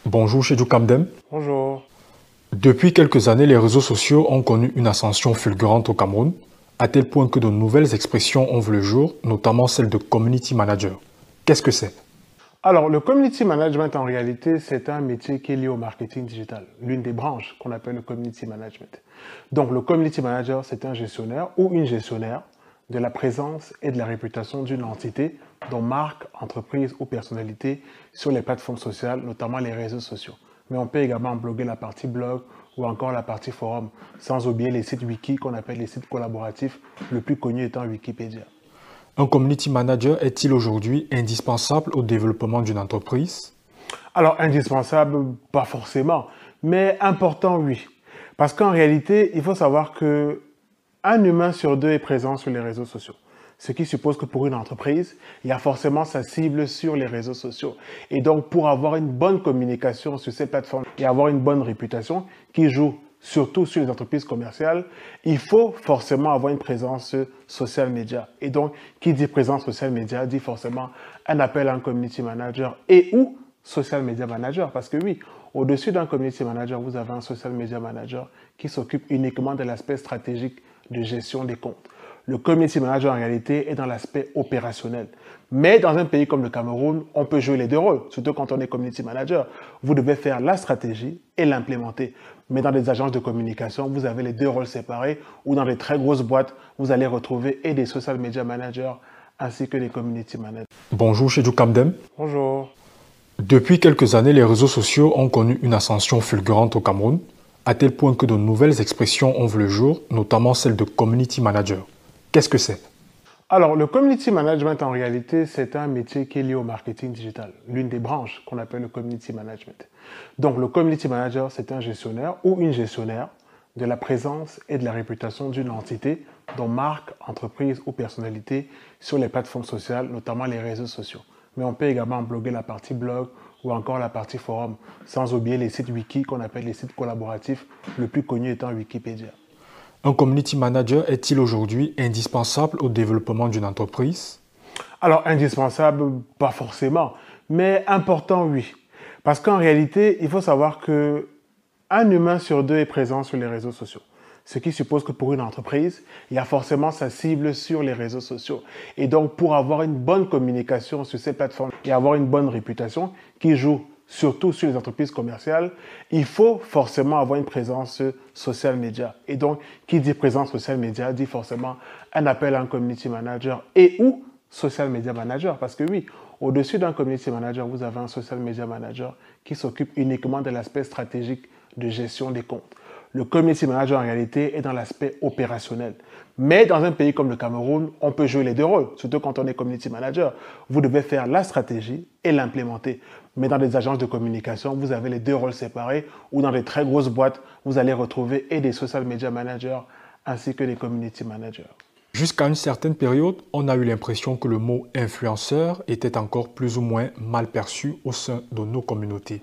Bonjour chez Kamdem. Bonjour. Depuis quelques années, les réseaux sociaux ont connu une ascension fulgurante au Cameroun, à tel point que de nouvelles expressions ont vu le jour, notamment celle de community manager. Qu'est-ce que c'est? Alors, le community management, en réalité, c'est un métier qui est lié au marketing digital, l'une des branches qu'on appelle le community management. Donc, le community manager, c'est un gestionnaire ou une gestionnaire de la présence et de la réputation d'une entité, dont marque, entreprise ou personnalité, sur les plateformes sociales, notamment les réseaux sociaux. Mais on peut également bloguer la partie blog ou encore la partie forum, sans oublier les sites wiki qu'on appelle les sites collaboratifs, le plus connu étant Wikipédia. Un community manager est-il aujourd'hui indispensable au développement d'une entreprise? Alors, indispensable, pas forcément, mais important, oui. Parce qu'en réalité, il faut savoir que un humain sur deux est présent sur les réseaux sociaux. Ce qui suppose que pour une entreprise, il y a forcément sa cible sur les réseaux sociaux. Et donc, pour avoir une bonne communication sur ces plateformes et avoir une bonne réputation qui joue surtout sur les entreprises commerciales, il faut forcément avoir une présence social media. Et donc, qui dit présence social media dit forcément un appel à un community manager et ou social media manager. Parce que oui, au-dessus d'un community manager, vous avez un social media manager qui s'occupe uniquement de l'aspect stratégique de gestion des comptes. Le community manager, en réalité, est dans l'aspect opérationnel. Mais dans un pays comme le Cameroun, on peut jouer les deux rôles, surtout quand on est community manager. Vous devez faire la stratégie et l'implémenter. Mais dans des agences de communication, vous avez les deux rôles séparés, ou dans des très grosses boîtes, vous allez retrouver et des social media managers ainsi que des community managers. Bonjour chez Kamdem. Bonjour. Depuis quelques années, les réseaux sociaux ont connu une ascension fulgurante au Cameroun, à tel point que de nouvelles expressions ont vu le jour, notamment celle de community manager. Qu'est-ce que c'est? Alors, le community management, en réalité, c'est un métier qui est lié au marketing digital, l'une des branches qu'on appelle le community management. Donc, le community manager, c'est un gestionnaire ou une gestionnaire de la présence et de la réputation d'une entité, dont marque, entreprise ou personnalité, sur les plateformes sociales, notamment les réseaux sociaux. Mais on peut également bloguer la partie blog ou encore la partie forum, sans oublier les sites wiki qu'on appelle les sites collaboratifs, le plus connu étant Wikipédia. Un community manager est-il aujourd'hui indispensable au développement d'une entreprise? Alors, indispensable, pas forcément, mais important, oui. Parce qu'en réalité, il faut savoir que un humain sur deux est présent sur les réseaux sociaux. Ce qui suppose que pour une entreprise, il y a forcément sa cible sur les réseaux sociaux. Et donc, pour avoir une bonne communication sur ces plateformes et avoir une bonne réputation qui joue surtout sur les entreprises commerciales, il faut forcément avoir une présence social media. Et donc, qui dit présence social media dit forcément un appel à un community manager et ou social media manager. Parce que oui, au-dessus d'un community manager, vous avez un social media manager qui s'occupe uniquement de l'aspect stratégique de gestion des comptes. Le community manager, en réalité, est dans l'aspect opérationnel. Mais dans un pays comme le Cameroun, on peut jouer les deux rôles, surtout quand on est community manager. Vous devez faire la stratégie et l'implémenter. Mais dans des agences de communication, vous avez les deux rôles séparés, ou dans des très grosses boîtes, vous allez retrouver et des social media managers ainsi que des community managers. Jusqu'à une certaine période, on a eu l'impression que le mot influenceur était encore plus ou moins mal perçu au sein de nos communautés.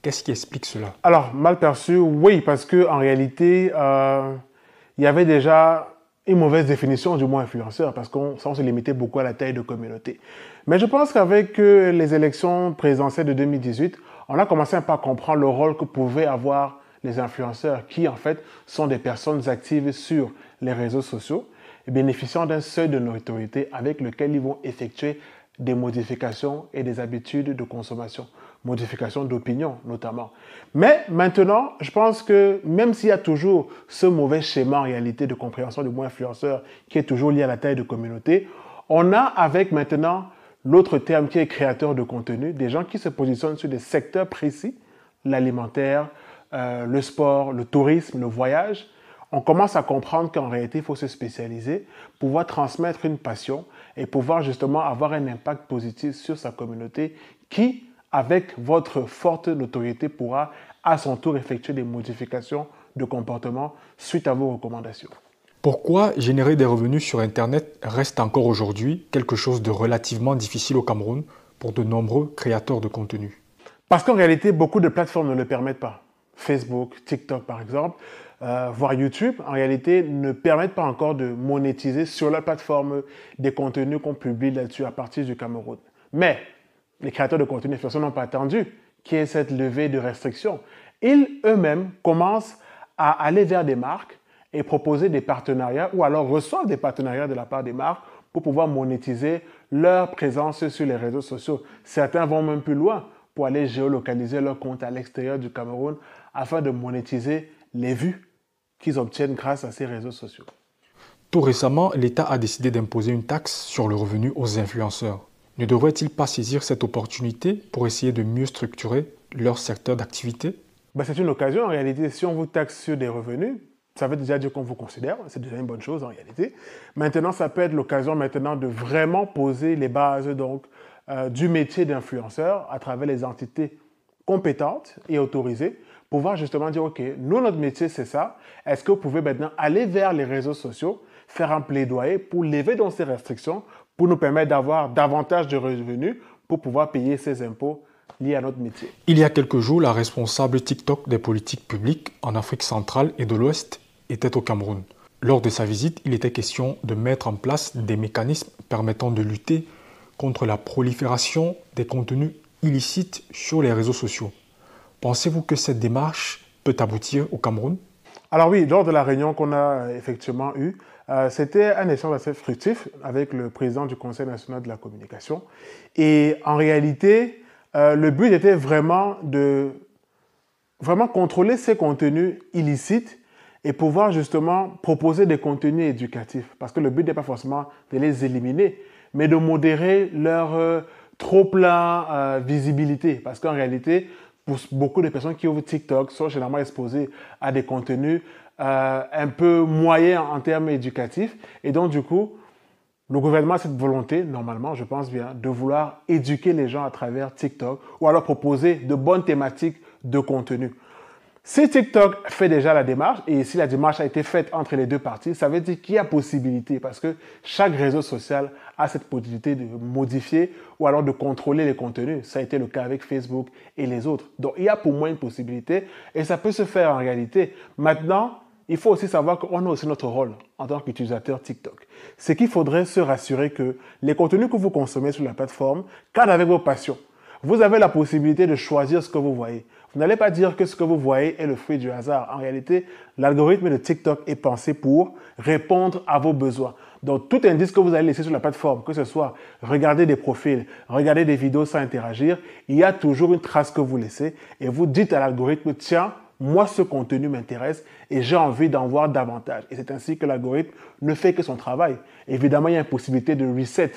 Qu'est-ce qui explique cela? Alors, mal perçu, oui, parce qu'en réalité, il y avait déjà une mauvaise définition du mot influenceur, parce qu'on se limitait beaucoup à la taille de communauté. Mais je pense qu'avec les élections présidentielles de 2018, on a commencé un peu à comprendre le rôle que pouvaient avoir les influenceurs, qui en fait sont des personnes actives sur les réseaux sociaux et bénéficiant d'un seuil de notoriété avec lequel ils vont effectuer des modifications et des habitudes de consommation, modifications d'opinion notamment. Mais maintenant, je pense que même s'il y a toujours ce mauvais schéma en réalité de compréhension du mot influenceur qui est toujours lié à la taille de communauté, on a avec maintenant l'autre terme qui est créateur de contenu, des gens qui se positionnent sur des secteurs précis, l'alimentaire, le sport, le tourisme, le voyage. On commence à comprendre qu'en réalité, il faut se spécialiser, pouvoir transmettre une passion et pouvoir justement avoir un impact positif sur sa communauté qui, avec votre forte notoriété, pourra à son tour effectuer des modifications de comportement suite à vos recommandations. Pourquoi générer des revenus sur Internet reste encore aujourd'hui quelque chose de relativement difficile au Cameroun pour de nombreux créateurs de contenu? Parce qu'en réalité, beaucoup de plateformes ne le permettent pas. Facebook, TikTok par exemple, voire YouTube, en réalité, ne permettent pas encore de monétiser sur la plateforme des contenus qu'on publie là-dessus à partir du Cameroun. Mais les créateurs de contenu influenceurs n'ont pas attendu qu'il y ait cette levée de restrictions. Ils eux-mêmes commencent à aller vers des marques et proposer des partenariats ou alors reçoivent des partenariats de la part des marques pour pouvoir monétiser leur présence sur les réseaux sociaux. Certains vont même plus loin pour aller géolocaliser leur compte à l'extérieur du Cameroun afin de monétiser les vues qu'ils obtiennent grâce à ces réseaux sociaux. Tout récemment, l'État a décidé d'imposer une taxe sur le revenu aux influenceurs. Ne devrait-il pas saisir cette opportunité pour essayer de mieux structurer leur secteur d'activité? C'est une occasion en réalité. Si on vous taxe sur des revenus, ça veut déjà dire qu'on vous considère, c'est déjà une bonne chose en réalité. Maintenant, ça peut être l'occasion maintenant de vraiment poser les bases du métier d'influenceur à travers les entités compétentes et autorisées pour pouvoir justement dire, OK, nous, notre métier, c'est ça. Est-ce que vous pouvez maintenant aller vers les réseaux sociaux, faire un plaidoyer pour lever dans ces restrictions, pour nous permettre d'avoir davantage de revenus pour pouvoir payer ces impôts liés à notre métier. Il y a quelques jours, la responsable TikTok des politiques publiques en Afrique centrale et de l'Ouest était au Cameroun. Lors de sa visite, il était question de mettre en place des mécanismes permettant de lutter contre la prolifération des contenus illicites sur les réseaux sociaux. Pensez-vous que cette démarche peut aboutir au Cameroun? Alors oui, lors de la réunion qu'on a effectivement eue, c'était un échange assez fructif avec le président du Conseil national de la communication. Et en réalité, le but était vraiment de contrôler ces contenus illicites et pouvoir justement proposer des contenus éducatifs. Parce que le but n'est pas forcément de les éliminer, mais de modérer leur trop-plein visibilité. Parce qu'en réalité, pour beaucoup de personnes qui ouvrent TikTok sont généralement exposées à des contenus un peu moyens en termes éducatifs. Et donc, du coup, le gouvernement a cette volonté, normalement, je pense bien, de vouloir éduquer les gens à travers TikTok ou alors proposer de bonnes thématiques de contenu. Si TikTok fait déjà la démarche, et si la démarche a été faite entre les deux parties, ça veut dire qu'il y a possibilité, parce que chaque réseau social a cette possibilité de modifier ou alors de contrôler les contenus. Ça a été le cas avec Facebook et les autres. Donc, il y a pour moi une possibilité, et ça peut se faire en réalité. Maintenant, il faut aussi savoir qu'on a aussi notre rôle en tant qu'utilisateur TikTok. C'est qu'il faudrait se rassurer que les contenus que vous consommez sur la plateforme cadrent avec vos passions. Vous avez la possibilité de choisir ce que vous voyez. Vous n'allez pas dire que ce que vous voyez est le fruit du hasard. En réalité, l'algorithme de TikTok est pensé pour répondre à vos besoins. Donc, tout indice que vous allez laisser sur la plateforme, que ce soit regarder des profils, regarder des vidéos sans interagir, il y a toujours une trace que vous laissez et vous dites à l'algorithme, tiens, moi, ce contenu m'intéresse et j'ai envie d'en voir davantage. Et c'est ainsi que l'algorithme ne fait que son travail. Évidemment, il y a une possibilité de reset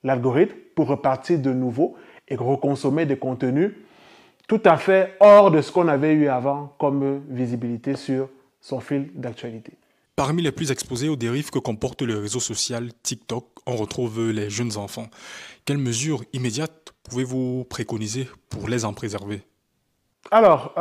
l'algorithme pour repartir de nouveau et reconsommer des contenus tout à fait hors de ce qu'on avait eu avant comme visibilité sur son fil d'actualité. Parmi les plus exposés aux dérives que comporte le réseau social TikTok, on retrouve les jeunes enfants. Quelles mesures immédiates pouvez-vous préconiser pour les en préserver? Alors,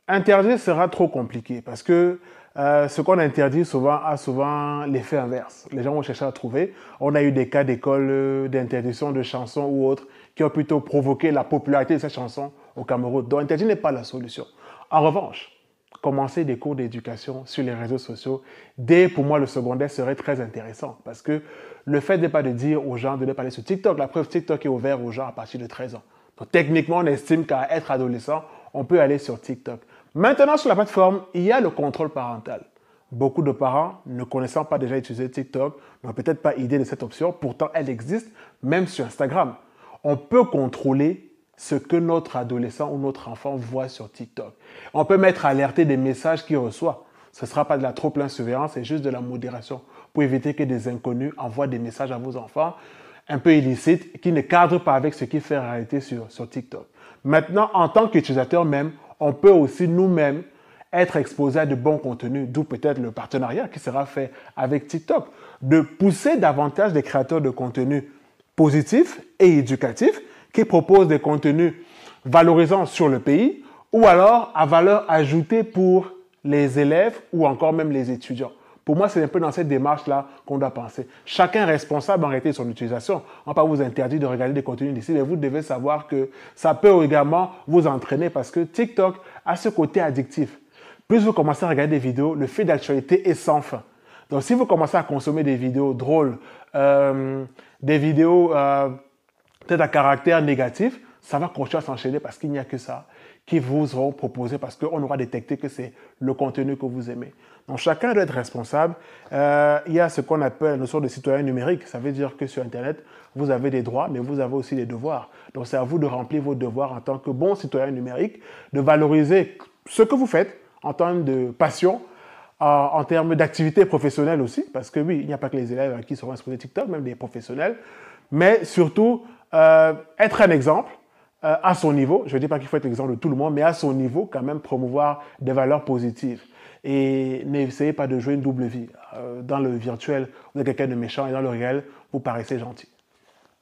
interdire sera trop compliqué parce que ce qu'on interdit souvent a souvent l'effet inverse. Les gens vont chercher à trouver. On a eu des cas d'école d'interdiction de chansons ou autres qui ont plutôt provoqué la popularité de ces chansons au Cameroun. Donc, interdire n'est pas la solution. En revanche, commencer des cours d'éducation sur les réseaux sociaux, dès pour moi le secondaire serait très intéressant parce que le fait n'est pas de dire aux gens de ne pas aller sur TikTok. La preuve, TikTok est ouvert aux gens à partir de 13 ans. Donc, techniquement, on estime qu'à être adolescent, on peut aller sur TikTok. Maintenant, sur la plateforme, il y a le contrôle parental. Beaucoup de parents, ne connaissant pas déjà utiliser TikTok, n'ont peut-être pas idée de cette option. Pourtant, elle existe même sur Instagram. On peut contrôler ce que notre adolescent ou notre enfant voit sur TikTok. On peut mettre alerter des messages qu'il reçoit. Ce ne sera pas de la trop pleine surveillance, c'est juste de la modération pour éviter que des inconnus envoient des messages à vos enfants un peu illicites qui ne cadrent pas avec ce qui fait réalité sur TikTok. Maintenant, en tant qu'utilisateur même, on peut aussi nous-mêmes être exposés à de bons contenus, d'où peut-être le partenariat qui sera fait avec TikTok, de pousser davantage des créateurs de contenus positifs et éducatifs qui proposent des contenus valorisants sur le pays ou alors à valeur ajoutée pour les élèves ou encore même les étudiants. Pour moi, c'est un peu dans cette démarche-là qu'on doit penser. Chacun est responsable en réalité de son utilisation. On ne va pas vous interdire de regarder des contenus d'ici, mais vous devez savoir que ça peut également vous entraîner parce que TikTok a ce côté addictif. Plus vous commencez à regarder des vidéos, le fil d'actualité est sans fin. Donc, si vous commencez à consommer des vidéos drôles, des vidéos peut-être à caractère négatif, ça va continuer à s'enchaîner parce qu'il n'y a que ça qui vous seront proposés parce qu'on aura détecté que c'est le contenu que vous aimez. Donc, chacun doit être responsable. Il y a ce qu'on appelle la notion de citoyen numérique. Ça veut dire que sur Internet, vous avez des droits, mais vous avez aussi des devoirs. Donc, c'est à vous de remplir vos devoirs en tant que bon citoyen numérique, de valoriser ce que vous faites en termes de passion, en termes d'activité professionnelle aussi, parce que oui, il n'y a pas que les élèves qui seront exposés TikTok, même des professionnels, mais surtout être un exemple à son niveau. Je ne dis pas qu'il faut être l'exemple de tout le monde, mais à son niveau, quand même promouvoir des valeurs positives. Et n'essayez pas de jouer une double vie. Dans le virtuel, vous êtes quelqu'un de méchant et dans le réel, vous paraissez gentil.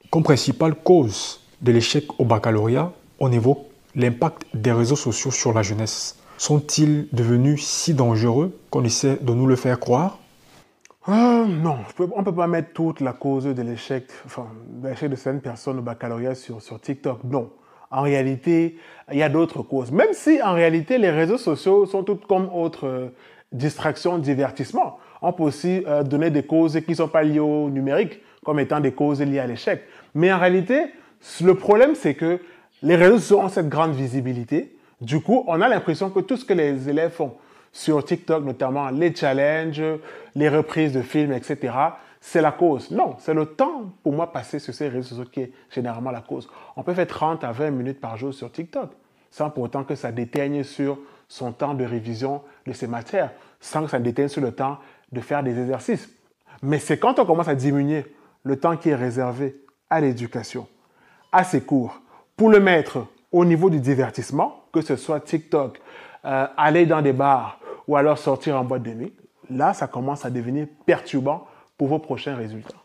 Comme principale cause de l'échec au baccalauréat, on évoque l'impact des réseaux sociaux sur la jeunesse. Sont-ils devenus si dangereux qu'on essaie de nous le faire croire? Non, on ne peut pas mettre toute la cause de l'échec de certaines personnes au baccalauréat sur TikTok. Non. En réalité, il y a d'autres causes. Même si, en réalité, les réseaux sociaux sont toutes comme autres distractions, divertissements. On peut aussi donner des causes qui ne sont pas liées au numérique comme étant des causes liées à l'échec. Mais en réalité, le problème, c'est que les réseaux sociaux ont cette grande visibilité. Du coup, on a l'impression que tout ce que les élèves font sur TikTok, notamment les challenges, les reprises de films, etc., c'est la cause. Non, c'est le temps pour moi passé sur ces réseaux sociaux qui est généralement la cause. On peut faire 30 à 20 minutes par jour sur TikTok, sans pour autant que ça déteigne sur son temps de révision de ses matières, sans que ça déteigne sur le temps de faire des exercices. Mais c'est quand on commence à diminuer le temps qui est réservé à l'éducation, à ses cours, pour le mettre au niveau du divertissement, que ce soit TikTok, aller dans des bars ou alors sortir en boîte de nuit, là, ça commence à devenir perturbant pour vos prochains résultats.